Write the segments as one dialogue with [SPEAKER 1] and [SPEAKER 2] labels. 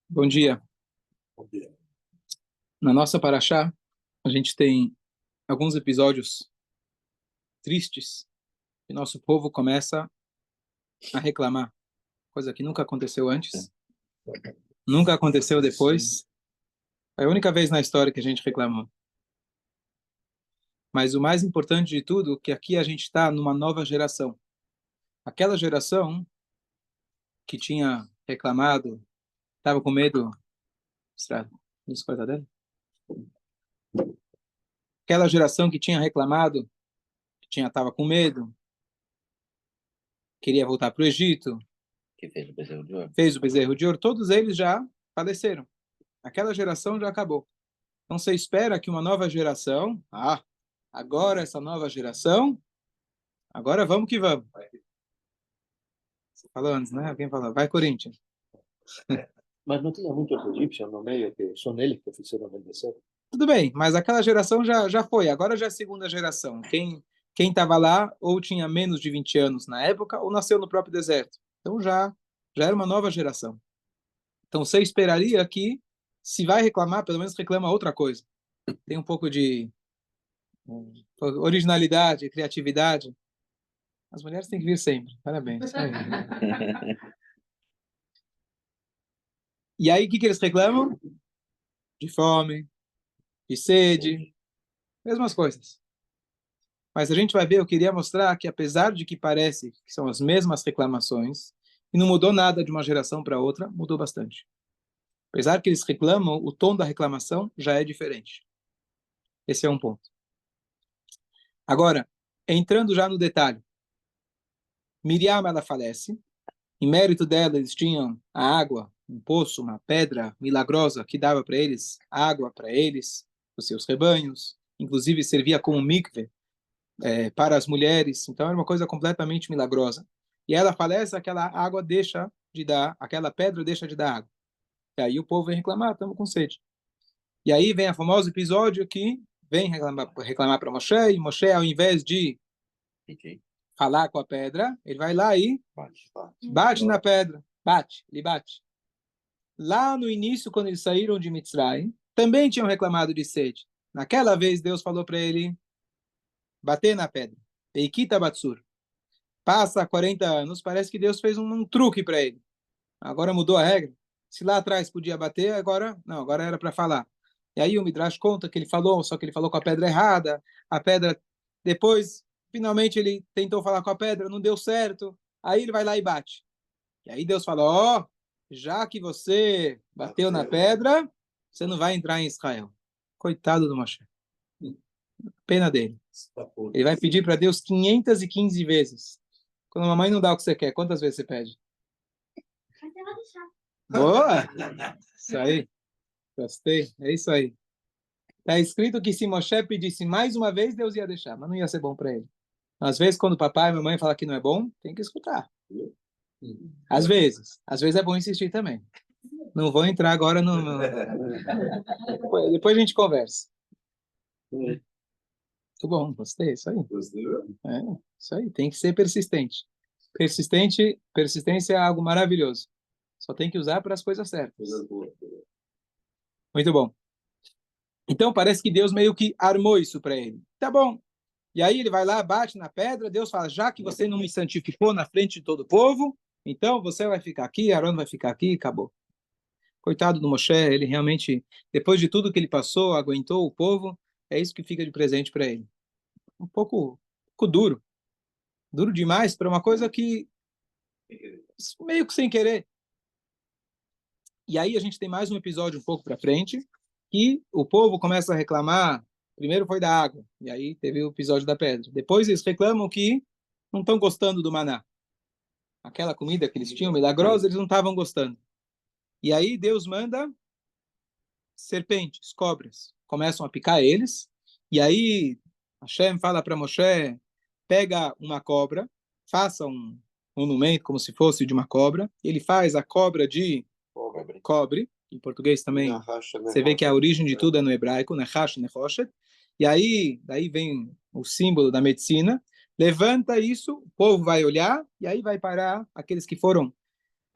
[SPEAKER 1] Bom dia.
[SPEAKER 2] Bom dia.
[SPEAKER 1] Na nossa paraxá, a gente tem alguns episódios tristes e nosso povo começa a reclamar, coisa que nunca aconteceu antes, nunca aconteceu depois. É a única vez na história que a gente reclamou. Mas o mais importante de tudo é que aqui a gente está numa nova geração. Aquela geração que tinha reclamado, estava com medo. Estrada, isso, coisa dela. Aquela geração que tinha reclamado, que estava com medo, queria voltar para o Egito,
[SPEAKER 2] Que fez o bezerro de ouro?
[SPEAKER 1] fez o bezerro de ouro, todos eles já faleceram. Aquela geração já acabou. Então você espera que uma nova geração, agora essa nova geração, agora vamos que vamos. Você falou antes, né? Alguém falou, vai Corinthians.
[SPEAKER 2] Mas não tinha muitos egípcios no meio que são eles que fizeram o bezerro?
[SPEAKER 1] Tudo bem, mas aquela geração já foi, agora já é a segunda geração. Quem estava lá ou tinha menos de 20 anos na época ou nasceu no próprio deserto. Então já era uma nova geração. Então você esperaria que, se vai reclamar, pelo menos reclama outra coisa. Tem um pouco de originalidade, criatividade. As mulheres têm que vir sempre. Parabéns. Isso aí. E aí, o que eles reclamam? De fome, de sede, mesmas coisas. Mas a gente vai ver, eu queria mostrar que, apesar de que parece que são as mesmas reclamações, e não mudou nada de uma geração para outra, mudou bastante. Apesar que eles reclamam, o tom da reclamação já é diferente. Esse é um ponto. Agora, entrando já no detalhe, Miriam, ela falece. Em mérito dela, eles tinham a água, um poço, uma pedra milagrosa que dava para eles água para eles, os seus rebanhos. Inclusive, servia como mikve para as mulheres. Então, era uma coisa completamente milagrosa. E ela falece, aquela água deixa de dar, aquela pedra deixa de dar água. E aí o povo vem reclamar, estamos com sede. E aí vem o famoso episódio que vem reclamar para Moshe, e Moshe, ao invés de falar com a pedra, ele vai lá e bate na pedra. Ele bate. Lá no início, quando eles saíram de Mitzrayim, também tinham reclamado de sede. Naquela vez, Deus falou para ele bater na pedra. Eikita Batsur. Passa 40 anos, parece que Deus fez um truque para ele. Agora mudou a regra. Se lá atrás podia bater, agora não, agora era para falar. E aí o Midrash conta que ele falou, só que ele falou com a pedra errada. A pedra, depois, finalmente ele tentou falar com a pedra, não deu certo. Aí ele vai lá e bate. E aí Deus fala, já que você bateu na pedra, você não vai entrar em Israel. Coitado do Moshe. Pena dele. Ele vai pedir para Deus 515 vezes. Quando a mamãe não dá o que você quer, quantas vezes você pede? Boa! Isso aí. Gostei. É isso aí. Está escrito que se Moshe pedisse mais uma vez, Deus ia deixar, mas não ia ser bom para ele. Às vezes, quando o papai e a mamãe falam que não é bom, tem que escutar. Às vezes é bom insistir também. Não vou entrar agora no... Depois a gente conversa. Muito bom, gostei, isso aí. Isso aí, tem que ser persistente. Persistência é algo maravilhoso. Só tem que usar para as coisas certas. Muito bom. Então parece que Deus meio que armou isso para ele. Tá bom. E aí ele vai lá, bate na pedra, Deus fala, já que você não me santificou na frente de todo o povo, então você vai ficar aqui, Arão vai ficar aqui, acabou. Coitado do Moshe, ele realmente, depois de tudo que ele passou, aguentou o povo, é isso que fica de presente para ele. Um pouco duro. Duro demais para uma coisa que meio que sem querer. E aí a gente tem mais um episódio um pouco para frente, que o povo começa a reclamar. Primeiro foi da água, e aí teve o episódio da pedra. Depois eles reclamam que não estão gostando do maná. Aquela comida que eles tinham, milagrosa, eles não estavam gostando. E aí Deus manda serpentes, cobras, começam a picar eles. E aí Hashem fala para Moshe, pega uma cobra, faça um monumento como se fosse de uma cobra. Ele faz a cobra de cobre, em português também. Você vê que a origem de tudo é no hebraico, Nechash, Nechoshet. E aí, daí vem o símbolo da medicina. Levanta isso, o povo vai olhar, e aí vai parar aqueles que foram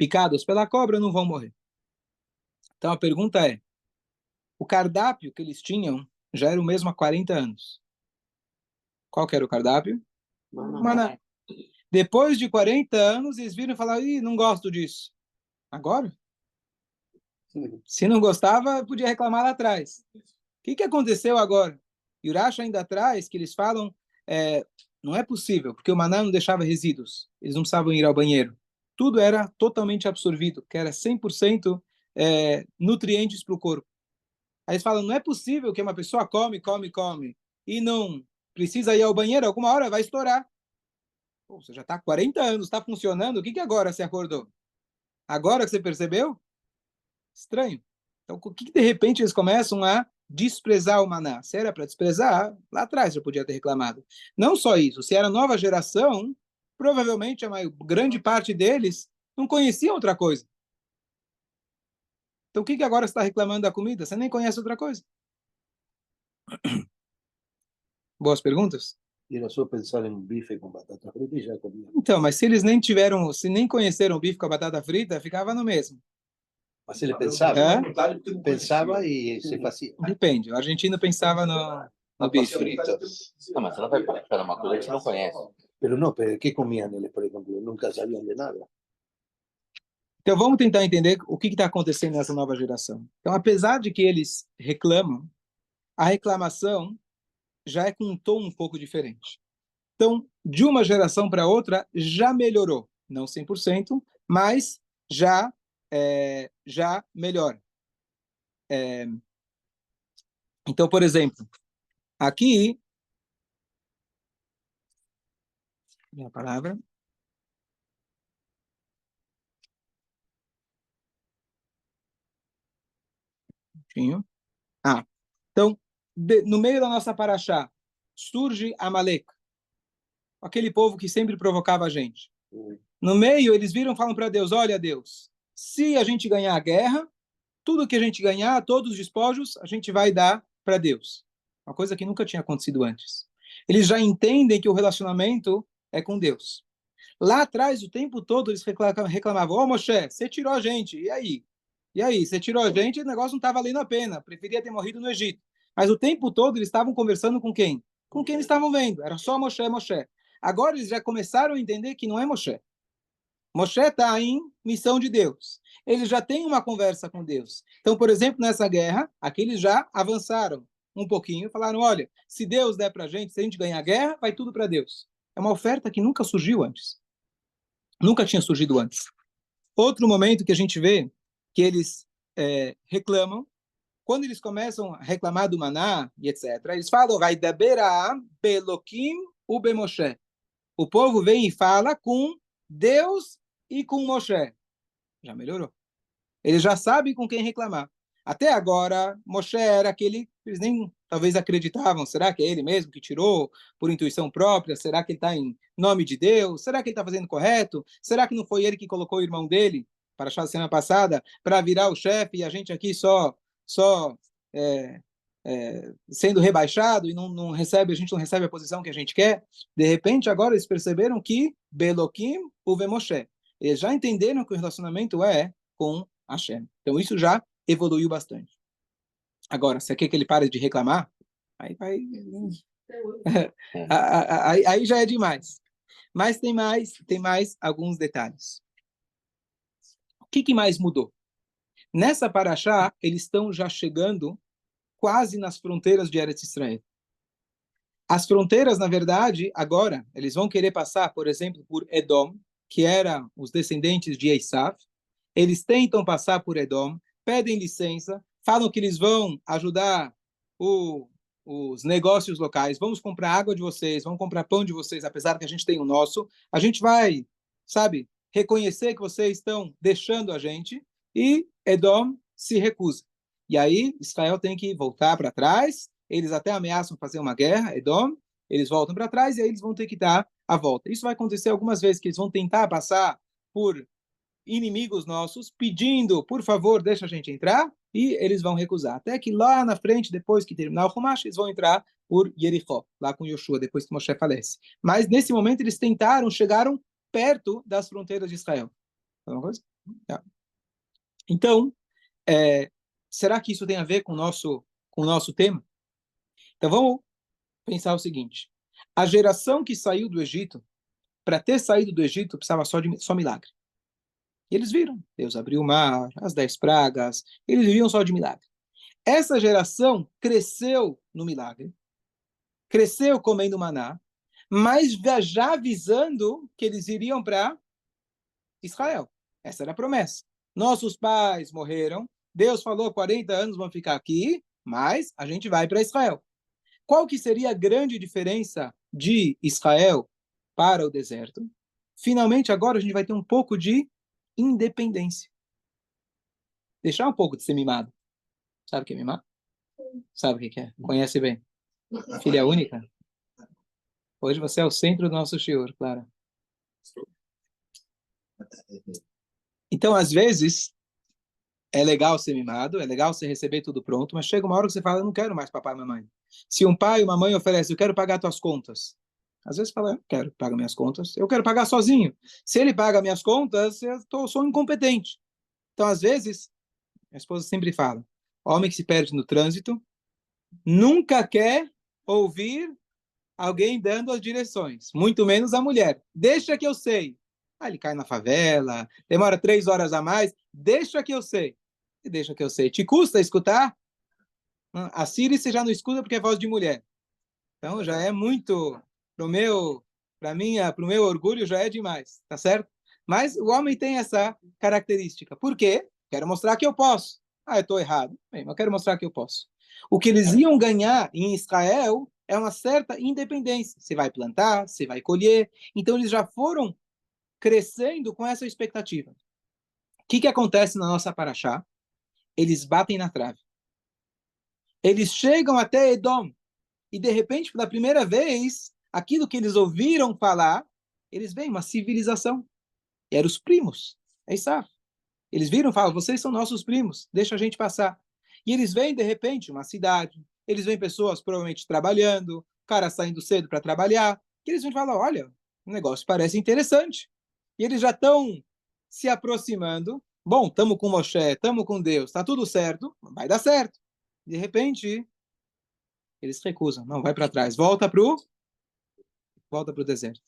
[SPEAKER 1] picados pela cobra não vão morrer. Então a pergunta é, o cardápio que eles tinham já era o mesmo há 40 anos. Qual que era o cardápio? Maná. Depois de 40 anos, eles viram e falaram, ih, não gosto disso. Agora? Se não gostava, podia reclamar lá atrás. O que aconteceu agora? E Urash ainda atrás, que eles falam, não é possível, porque o maná não deixava resíduos. Eles não precisavam ir ao banheiro. Tudo era totalmente absorvido, que era 100% nutrientes para o corpo. Aí eles falam, não é possível que uma pessoa come e não precisa ir ao banheiro, alguma hora vai estourar. Pô, você já está há 40 anos, está funcionando, o que agora você acordou? Agora que você percebeu? Estranho. Então, o que de repente eles começam a desprezar o maná? Se era para desprezar, lá atrás já podia ter reclamado. Não só isso, se era nova geração, provavelmente a grande parte deles não conhecia outra coisa. Então, o que agora você está reclamando da comida? Você nem conhece outra coisa. Boas perguntas?
[SPEAKER 2] E era só pensar em bife com batata frita e já comia.
[SPEAKER 1] Então, mas se eles nem tiveram, se nem conheceram o bife com a batata frita, ficava no mesmo.
[SPEAKER 2] Mas ele pensava,
[SPEAKER 1] É?
[SPEAKER 2] pensava e se fazia.
[SPEAKER 1] Depende. O argentino pensava no bife.
[SPEAKER 2] Fritas.
[SPEAKER 3] Não, mas você não vai pensar numa coisa que você não conhece.
[SPEAKER 2] Pero no, pero ¿qué comían eles, por ejemplo? Nunca sabían de nada.
[SPEAKER 1] Então vamos tentar entender o que está acontecendo nessa nova geração. Então, apesar de que eles reclamam, a reclamação já é com um tom um pouco diferente. Então, de uma geração para outra, já melhorou. Não 100%, mas já melhora. Então, por exemplo, aqui, minha palavra. Então, no meio da nossa paraxá, surge Amalek, aquele povo que sempre provocava a gente. No meio, eles viram e falam para Deus, olha Deus, se a gente ganhar a guerra, tudo que a gente ganhar, todos os despojos, a gente vai dar para Deus. Uma coisa que nunca tinha acontecido antes. Eles já entendem que o relacionamento é com Deus. Lá atrás, o tempo todo, eles reclamavam, ô Moshe, você tirou a gente, e aí? E aí, você tirou a gente, o negócio não está valendo a pena, preferia ter morrido no Egito. Mas o tempo todo eles estavam conversando com quem? Com quem eles estavam vendo, era só Moshe, Moshe. Agora eles já começaram a entender que não é Moshe. Moshe está em missão de Deus. Eles já têm uma conversa com Deus. Então, por exemplo, nessa guerra, aqueles já avançaram um pouquinho e falaram, olha, se Deus der para a gente, se a gente ganhar a guerra, vai tudo para Deus. É uma oferta que nunca surgiu antes. Nunca tinha surgido antes. Outro momento que a gente vê que eles reclamam, quando eles começam a reclamar do maná e etc., eles falam, vai daberá beloquim u bemoshe. O povo vem e fala com Deus e com Moshe. Já melhorou. Eles já sabem com quem reclamar. Até agora, Moshe era aquele que eles nem talvez acreditavam. Será que é ele mesmo que tirou por intuição própria? Será que ele está em nome de Deus? Será que ele está fazendo correto? Será que não foi ele que colocou o irmão dele, para achar a semana passada, para virar o chefe e a gente aqui só sendo rebaixado e não recebe, a gente não recebe a posição que a gente quer? De repente, agora eles perceberam que Beloquim uve Moshe. Eles já entenderam que o relacionamento é com Hashem. Então isso já evoluiu bastante. Agora, se quer que ele pare de reclamar, aí vai... aí já é demais. Mas tem mais alguns detalhes. O que mais mudou? Nessa paraxá, eles estão já chegando quase nas fronteiras de Eretz Israel. As fronteiras, na verdade, agora, eles vão querer passar, por exemplo, por Edom, que era os descendentes de Esav. Eles tentam passar por Edom, pedem licença, falam que eles vão ajudar os negócios locais, vamos comprar água de vocês, vamos comprar pão de vocês, apesar que a gente tem o nosso. A gente vai, sabe, reconhecer que vocês estão deixando a gente, e Edom se recusa. E aí Israel tem que voltar para trás, eles até ameaçam fazer uma guerra, Edom, eles voltam para trás e aí eles vão ter que dar a volta. Isso vai acontecer algumas vezes, que eles vão tentar passar por inimigos nossos, pedindo, por favor, deixa a gente entrar, e eles vão recusar. Até que lá na frente, depois que terminar o Humash, eles vão entrar por Jericó, lá com Yoshua, depois que Moshe falece. Mas nesse momento eles chegaram perto das fronteiras de Israel. Alguma coisa? Tá? Então, será que isso tem a ver com o nosso tema? Então, vamos pensar o seguinte. A geração que saiu do Egito, para ter saído do Egito, precisava só milagre. E eles viram. Deus abriu o mar, as 10 pragas. Eles viviam só de milagre. Essa geração cresceu no milagre. Cresceu comendo maná. Mas já avisando que eles iriam para Israel. Essa era a promessa. Nossos pais morreram. Deus falou 40 anos vão ficar aqui, mas a gente vai para Israel. Qual que seria a grande diferença de Israel para o deserto? Finalmente, agora a gente vai ter um pouco de independência. Deixar um pouco de ser mimado. Sabe o que é mimado? Sabe o que é? Conhece bem. Filha única? Hoje você é o centro do nosso shiur, Clara. Então, às vezes, é legal ser mimado, é legal você receber tudo pronto, mas chega uma hora que você fala, eu não quero mais papai e mamãe. Se um pai ou uma mãe oferece, eu quero pagar tuas contas. Às vezes fala, eu quero pagar minhas contas, eu quero pagar sozinho. Se ele paga minhas contas, sou incompetente. Então, às vezes, minha esposa sempre fala, homem que se perde no trânsito nunca quer ouvir alguém dando as direções, muito menos a mulher. Deixa que eu sei. Ele cai na favela, demora 3 horas a mais, deixa que eu sei. E deixa que eu sei. Te custa escutar? A Siri você já não escuta porque é voz de mulher. Então já é muito, pro meu orgulho já é demais, tá certo? Mas o homem tem essa característica. Por quê? Quero mostrar que eu posso. Eu estou errado. Bem, eu quero mostrar que eu posso. O que eles iam ganhar em Israel é uma certa independência. Você vai plantar, você vai colher. Então eles já foram crescendo com essa expectativa. O que acontece na nossa paraxá? Eles batem na trave. Eles chegam até Edom. E, de repente, pela primeira vez, aquilo que eles ouviram falar, eles veem uma civilização. E eram os primos. É isso. Eles viram e falam, vocês são nossos primos, deixa a gente passar. E eles veem, de repente, uma cidade. Eles veem pessoas provavelmente trabalhando, cara saindo cedo para trabalhar. E eles vão falar, olha, o negócio parece interessante. E eles já estão se aproximando. Bom, estamos com Moshe, estamos com Deus, está tudo certo, vai dar certo. De repente, eles recusam, não, vai para trás, volta pro deserto.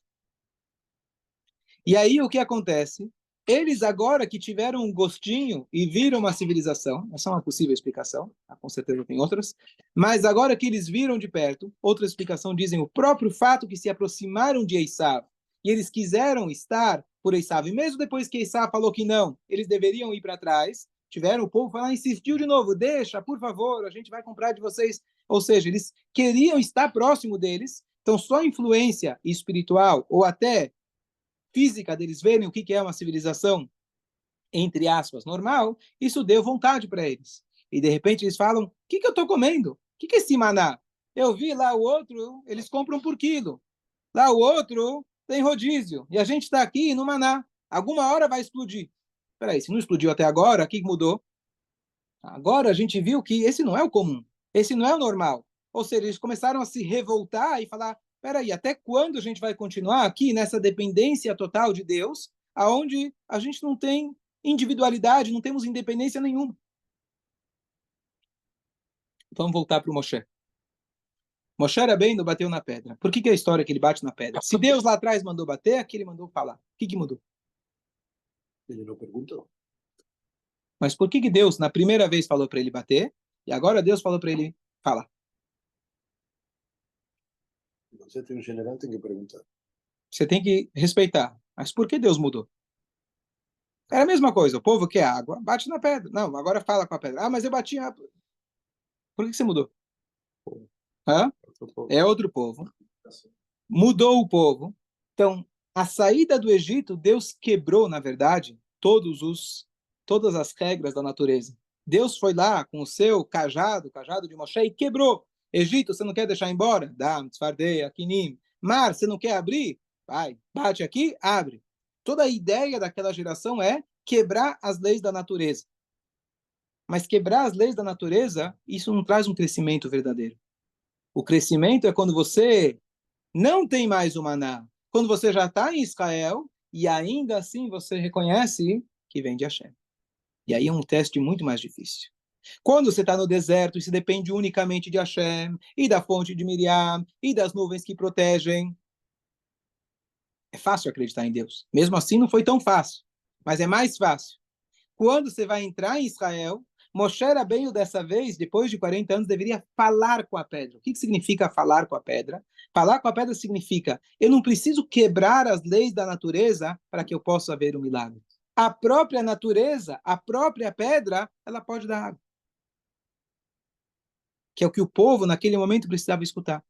[SPEAKER 1] E aí o que acontece? Eles agora que tiveram um gostinho e viram uma civilização, essa é uma possível explicação, com certeza tem outras, mas agora que eles viram de perto, outra explicação dizem o próprio fato que se aproximaram de Esav e eles quiseram estar por Esav, e mesmo depois que Esav falou que não, eles deveriam ir para trás, tiveram o povo falar, insistiu de novo, deixa, por favor, a gente vai comprar de vocês. Ou seja, eles queriam estar próximo deles, então só a influência espiritual ou até física deles verem o que é uma civilização, entre aspas, normal, isso deu vontade para eles. E de repente eles falam, o que eu estou comendo? O que é esse maná? Eu vi lá o outro, eles compram por quilo. Lá o outro tem rodízio. E a gente está aqui no maná. Alguma hora vai explodir. Espera aí, se não explodiu até agora, o que mudou? Agora a gente viu que esse não é o comum. Esse não é o normal. Ou seja, eles começaram a se revoltar e falar, peraí, até quando a gente vai continuar aqui nessa dependência total de Deus, aonde a gente não tem individualidade, não temos independência nenhuma? Vamos voltar para o Moshe. Moshe Rabbeinu bateu na pedra. Por que é a história que ele bate na pedra? Se Deus lá atrás mandou bater, aqui ele mandou falar. O que mudou?
[SPEAKER 2] Ele não perguntou.
[SPEAKER 1] Mas por que Deus, na primeira vez, falou para ele bater, e agora Deus falou para ele falar?
[SPEAKER 2] Você tem um general, tem que perguntar.
[SPEAKER 1] Você tem que respeitar. Mas por que Deus mudou? Era a mesma coisa. O povo quer água, bate na pedra. Não, agora fala com a pedra. Mas eu bati. Por que você mudou? Hã? É outro povo. Mudou o povo. Então, a saída do Egito, Deus quebrou, na verdade, todas as regras da natureza. Deus foi lá com o seu cajado de Moshe, e quebrou. Egito, você não quer deixar embora? Dá, Tzfardeia, Kinim. Mar, você não quer abrir? Vai, bate aqui, abre. Toda a ideia daquela geração é quebrar as leis da natureza. Mas quebrar as leis da natureza, isso não traz um crescimento verdadeiro. O crescimento é quando você não tem mais o maná. Quando você já está em Israel e ainda assim você reconhece que vem de Hashem. E aí é um teste muito mais difícil. Quando você está no deserto e se depende unicamente de Hashem, e da fonte de Miriam, e das nuvens que protegem, é fácil acreditar em Deus. Mesmo assim, não foi tão fácil, mas é mais fácil. Quando você vai entrar em Israel, Moshe Rabbeinu, dessa vez, depois de 40 anos, deveria falar com a pedra. O que significa falar com a pedra? Falar com a pedra significa, eu não preciso quebrar as leis da natureza para que eu possa ver o milagre. A própria natureza, a própria pedra, ela pode dar água. Que é o que o povo, naquele momento, precisava escutar.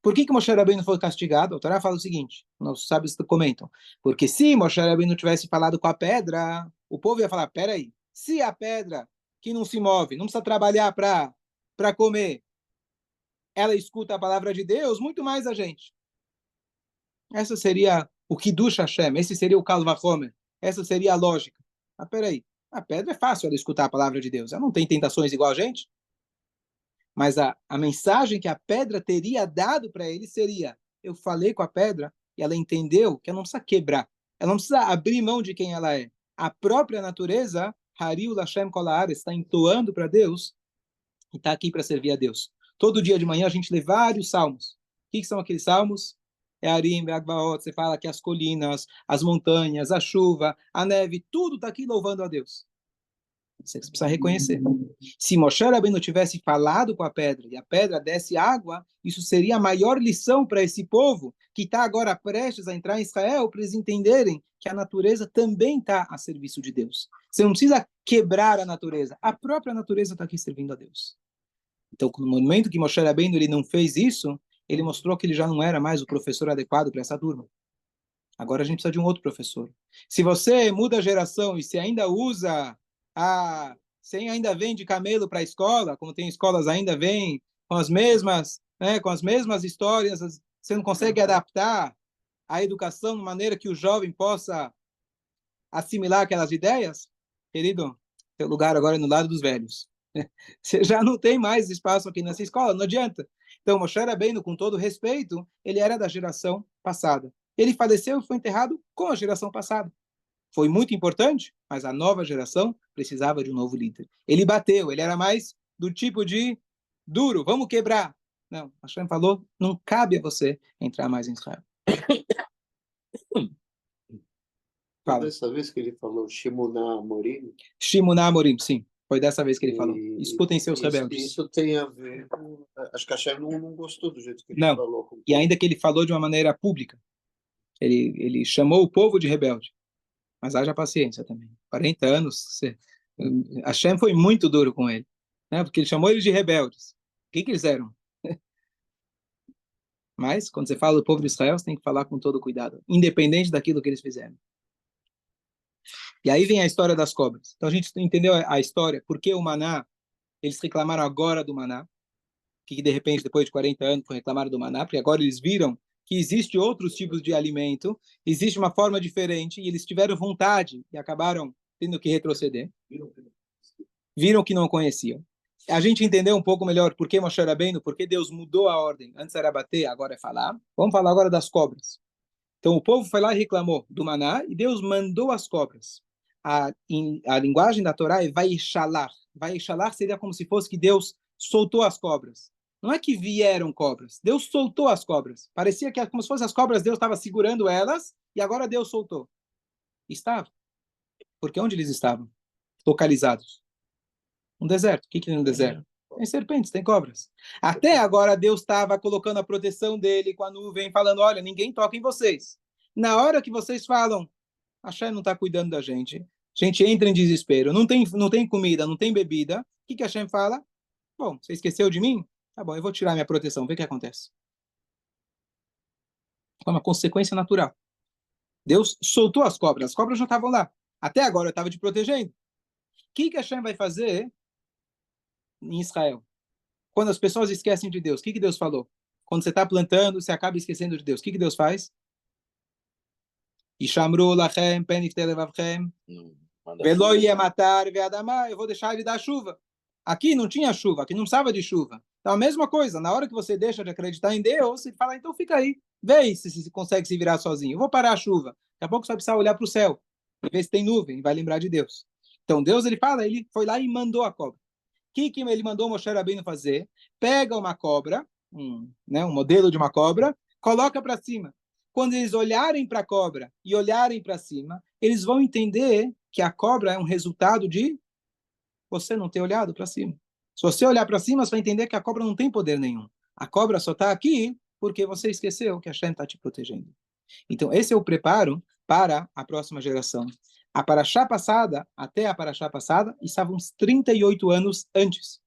[SPEAKER 1] Por que Moshe Rabbeinu foi castigado? A Torá fala o seguinte, nossos sábios comentam, porque se Moshe Rabbeinu tivesse falado com a pedra, o povo ia falar, peraí, se a pedra que não se move, não precisa trabalhar para comer, ela escuta a palavra de Deus, muito mais a gente. Essa seria o Kiddush Hashem, esse seria o Kal Vachomer, essa seria a lógica. Mas peraí, a pedra é fácil ela escutar a palavra de Deus, ela não tem tentações igual a gente. Mas a mensagem que a pedra teria dado para ele seria, eu falei com a pedra e ela entendeu que ela não precisa quebrar, ela não precisa abrir mão de quem ela é. A própria natureza, Hariu Lashem Kolaar, está entoando para Deus e está aqui para servir a Deus. Todo dia de manhã a gente lê vários salmos. O que são aqueles salmos? É Arim, Be'agbaot, você fala que as colinas, as montanhas, a chuva, a neve, tudo está aqui louvando a Deus. Você precisa reconhecer. Se Moshe Rabbeinu tivesse falado com a pedra e a pedra desse água, isso seria a maior lição para esse povo que está agora prestes a entrar em Israel, para eles entenderem que a natureza também está a serviço de Deus. Você não precisa quebrar a natureza. A própria natureza está aqui servindo a Deus. Então, no momento que Moshe Rabbeinu ele não fez isso, ele mostrou que ele já não era mais o professor adequado para essa turma. Agora a gente precisa de um outro professor. Se você muda a geração e se ainda usa você ainda vem de camelo para a escola, como tem escolas ainda vem com as mesmas, né, com as mesmas histórias, você não consegue adaptar a educação de maneira que o jovem possa assimilar aquelas ideias, querido, seu lugar agora é no lado dos velhos. Você já não tem mais espaço aqui nessa escola, não adianta. Então, Moshe Rabbeinu, com todo respeito, ele era da geração passada. Ele faleceu e foi enterrado com a geração passada. Foi muito importante, mas a nova geração precisava de um novo líder. Ele bateu, ele era mais do tipo de duro, vamos quebrar. Não, Hashem falou, não cabe a você entrar mais em Israel.
[SPEAKER 2] Fala. Dessa vez que ele falou Shimuná Amorim?
[SPEAKER 1] Shimuná Amorim, sim. Foi dessa vez que ele falou. Escutem seus rebeldes.
[SPEAKER 2] Isso tem a ver com... Acho que Hashem não gostou do jeito que ele falou.
[SPEAKER 1] E ainda que ele falou de uma maneira pública. Ele chamou o povo de rebelde. Mas haja paciência também. 40 anos, Hashem foi muito duro com ele, né? Porque ele chamou eles de rebeldes. O que eles eram? Mas, quando você fala do povo de Israel, você tem que falar com todo cuidado, independente daquilo que eles fizeram. E aí vem a história das cobras. Então a gente entendeu a história, por que o maná, eles reclamaram agora do maná, que de repente, depois de 40 anos, reclamaram do maná, porque agora eles viram que existe outros tipos de alimento, existe uma forma diferente, e eles tiveram vontade e acabaram tendo que retroceder. Viram que não conheciam. A gente entendeu um pouco melhor por que Moshe Rabbeinu, por que Deus mudou a ordem. Antes era bater, agora é falar. Vamos falar agora das cobras. Então o povo foi lá e reclamou do maná, e Deus mandou as cobras. A linguagem da Torá é Vaishalar. Vaishalar seria como se fosse que Deus soltou as cobras. Não é que vieram cobras. Deus soltou as cobras. Parecia que como se fossem as cobras, Deus estava segurando elas e agora Deus soltou. Estava. Porque onde eles estavam? Localizados. Um deserto. O que tem no deserto? Tem serpentes, tem cobras. Até agora Deus estava colocando a proteção dele com a nuvem, falando, olha, ninguém toca em vocês. Na hora que vocês falam, Hashem não está cuidando da gente. A gente entra em desespero. Não tem comida, não tem bebida. O que Hashem fala? Bom, você esqueceu de mim? Tá bom, eu vou tirar minha proteção, vê o que acontece. É uma consequência natural. Deus soltou as cobras já estavam lá. Até agora eu estava te protegendo. O que Hashem vai fazer em Israel? Quando as pessoas esquecem de Deus, o que Deus falou? Quando você está plantando, você acaba esquecendo de Deus. O que Deus faz? Ishamru lachem penifte levavchem velo yematar ve'adamah. Eu vou deixar ele dar chuva. Aqui não tinha chuva, aqui não precisava de chuva. Então a mesma coisa, na hora que você deixa de acreditar em Deus, você fala, então fica aí, vê se consegue se virar sozinho. Eu vou parar a chuva. Daqui a pouco você vai precisar olhar para o céu. e vê se tem nuvem, e vai lembrar de Deus. Então Deus, ele fala, ele foi lá e mandou a cobra. O que ele mandou Moshe Rabbeinu fazer? Pega uma cobra, um modelo de uma cobra, coloca para cima. Quando eles olharem para a cobra e olharem para cima, eles vão entender que a cobra é um resultado de você não ter olhado para cima. Se você olhar para cima, você vai entender que a cobra não tem poder nenhum. A cobra só está aqui porque você esqueceu que a Hashem está te protegendo. Então, esse é o preparo para a próxima geração. A Paraxá passada, até a Paraxá passada, estavam uns 38 anos antes.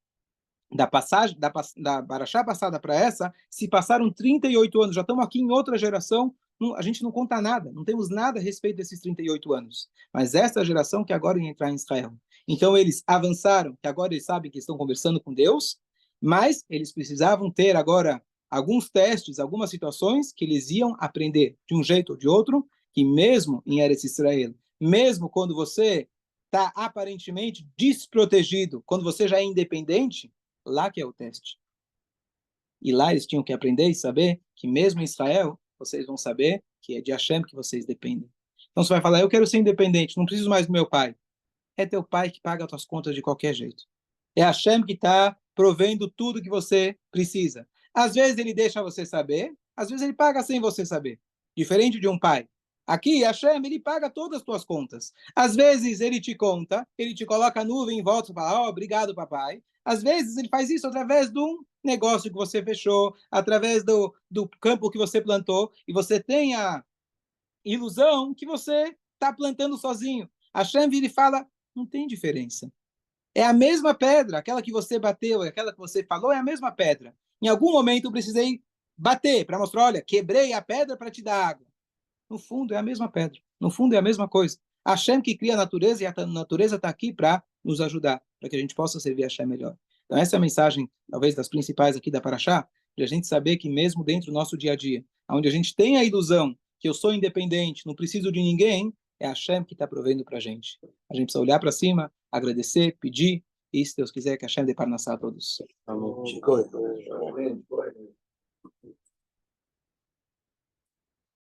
[SPEAKER 1] Da passagem, da Paraxá passada para essa, se passaram 38 anos. Já estamos aqui em outra geração, a gente não conta nada, não temos nada a respeito desses 38 anos. Mas essa geração que agora ia entrar em Israel. Então, eles avançaram, que agora eles sabem que estão conversando com Deus, mas eles precisavam ter agora alguns testes, algumas situações que eles iam aprender de um jeito ou de outro, que mesmo em Eretz Israel, mesmo quando você está aparentemente desprotegido, quando você já é independente, lá que é o teste. E lá eles tinham que aprender e saber que mesmo em Israel, vocês vão saber que é de Hashem que vocês dependem. Então você vai falar, eu quero ser independente, não preciso mais do meu pai. É teu pai que paga as tuas contas de qualquer jeito. É Hashem que está provendo tudo que você precisa. Às vezes ele deixa você saber, às vezes ele paga sem você saber. Diferente de um pai. Aqui, Hashem, ele paga todas as tuas contas. Às vezes ele te conta, ele te coloca a nuvem em volta e fala, oh, obrigado, papai. Às vezes ele faz isso através de um negócio que você fechou, através do campo que você plantou, e você tem a ilusão que você está plantando sozinho. Hashem vira e fala, não tem diferença. É a mesma pedra, aquela que você bateu, aquela que você falou, é a mesma pedra. Em algum momento eu precisei bater para mostrar, olha, quebrei a pedra para te dar água. No fundo é a mesma pedra. No fundo é a mesma coisa. Hashem que cria a natureza e a natureza está aqui para nos ajudar, para que a gente possa servir a Hashem melhor. Então essa é a mensagem, talvez, das principais aqui da Paraxá, de a gente saber que mesmo dentro do nosso dia a dia, onde a gente tem a ilusão que eu sou independente, não preciso de ninguém, é a Hashem que está provendo para a gente. A gente precisa olhar para cima, agradecer, pedir, e se Deus quiser, que a Hashem dê parnassá a todos.
[SPEAKER 2] Amém.